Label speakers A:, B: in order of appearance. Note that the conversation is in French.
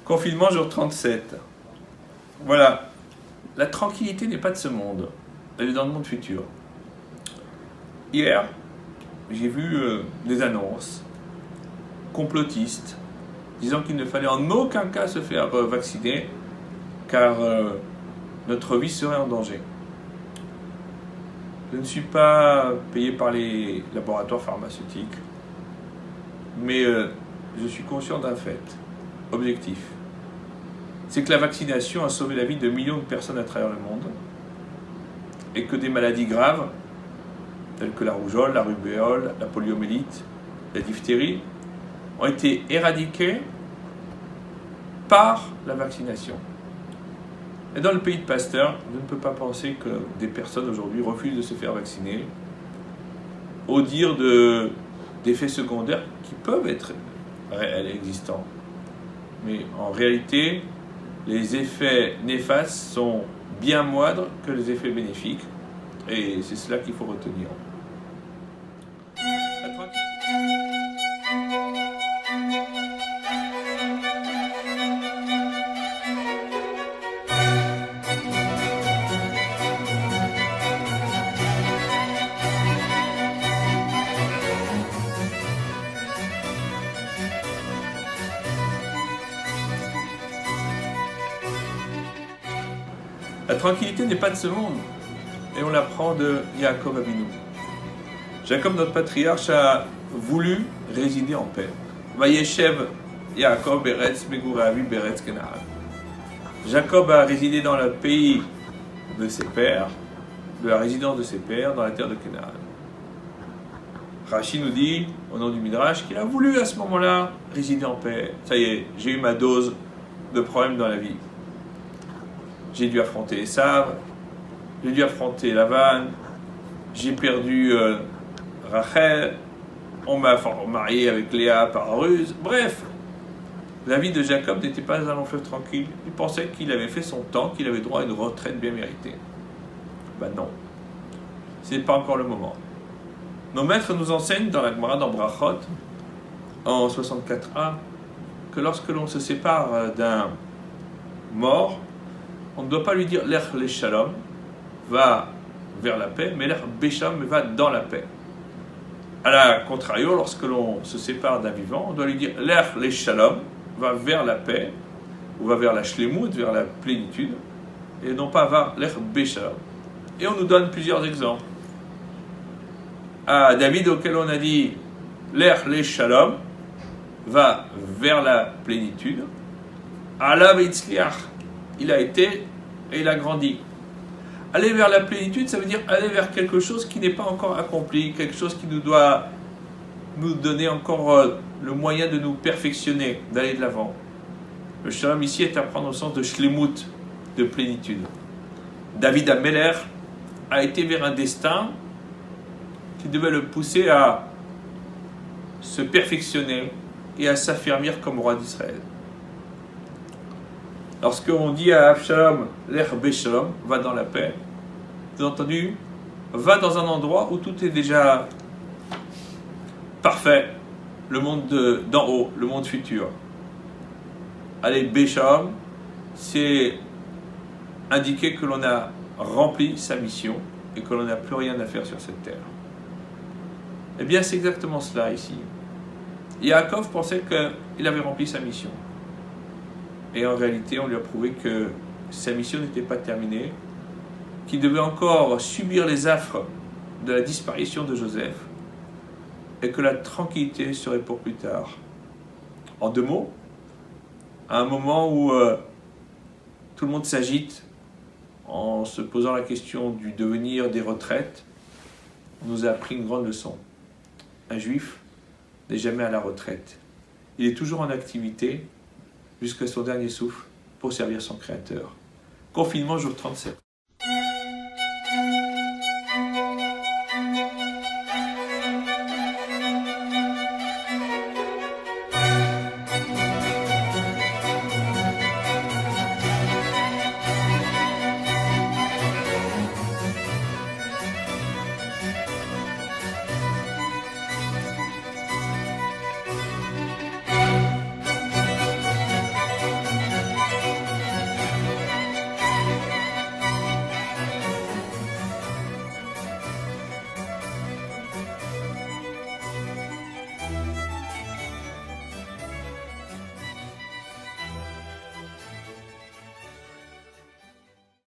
A: Confinement jour 37. Voilà. La tranquillité n'est pas de ce monde. Elle est dans le monde futur. Hier, j'ai vu des annonces complotistes disant qu'il ne fallait en aucun cas se faire vacciner car notre vie serait en danger. Je ne suis pas payé par les laboratoires pharmaceutiques, mais je suis conscient d'un fait objectif. C'est que la vaccination a sauvé la vie de millions de personnes à travers le monde et que des maladies graves, telles que la rougeole, la rubéole, la poliomyélite, la diphtérie, ont été éradiquées par la vaccination. Et dans le pays de Pasteur, je ne peux pas penser que des personnes aujourd'hui refusent de se faire vacciner au dire d'effets secondaires qui peuvent être réels et existants. Mais en réalité, les effets néfastes sont bien moindres que les effets bénéfiques. Et c'est cela qu'il faut retenir. La tranquillité n'est pas de ce monde, et on l'apprend de Yaakov Avinu. Jacob, notre patriarche, a voulu résider en paix. Vayeshev Yaakov Beretz Meguravi Beretz Kenaan. Jacob a résidé dans le pays de ses pères, de la résidence de ses pères, dans la terre de Kenaan. Rashi nous dit, au nom du Midrash, qu'il a voulu à ce moment-là résider en paix. Ça y est, j'ai eu ma dose de problèmes dans la vie. J'ai dû affronter Esav, j'ai dû affronter Lavan, j'ai perdu Rachel, on m'a marié avec Léa par ruse. Bref, la vie de Jacob n'était pas un long fleuve tranquille. Il pensait qu'il avait fait son temps, qu'il avait droit à une retraite bien méritée. Ben non, ce n'est pas encore le moment. Nos maîtres nous enseignent dans la Gemara, dans Brachot, en 64a, que lorsque l'on se sépare d'un mort, on ne doit pas lui dire l'ech le shalom, va vers la paix, mais l'ech bécham va dans la paix. À la contrario, lorsque l'on se sépare d'un vivant, on doit lui dire l'ech le shalom, va vers la paix, ou va vers la shlemut, vers la plénitude, et non pas va l'ech bécham. Et on nous donne plusieurs exemples. À David, auquel on a dit l'ech le shalom, va vers la plénitude, Allah veitzliach, il a été et il a grandi. Aller vers la plénitude, ça veut dire aller vers quelque chose qui n'est pas encore accompli, quelque chose qui nous doit nous donner encore le moyen de nous perfectionner, d'aller de l'avant. Le shalom ici est à prendre au sens de shlemut, de plénitude. David Ameler a été vers un destin qui devait le pousser à se perfectionner et à s'affermir comme roi d'Israël. Lorsqu'on dit à Avshalom, l'ech beshalom, va dans la paix, vous avez entendu, va dans un endroit où tout est déjà parfait, le monde d'en haut, le monde futur. Allez, beshalom, c'est indiquer que l'on a rempli sa mission et que l'on n'a plus rien à faire sur cette terre. Eh bien, c'est exactement cela ici. Yaakov pensait qu'il avait rempli sa mission. Et en réalité, on lui a prouvé que sa mission n'était pas terminée, qu'il devait encore subir les affres de la disparition de Joseph, et que la tranquillité serait pour plus tard. En deux mots, à un moment où tout le monde s'agite en se posant la question du devenir des retraites, on nous a appris une grande leçon. Un juif n'est jamais à la retraite. Il est toujours en activité, jusqu'à son dernier souffle, pour servir son Créateur. Confinement jour 37.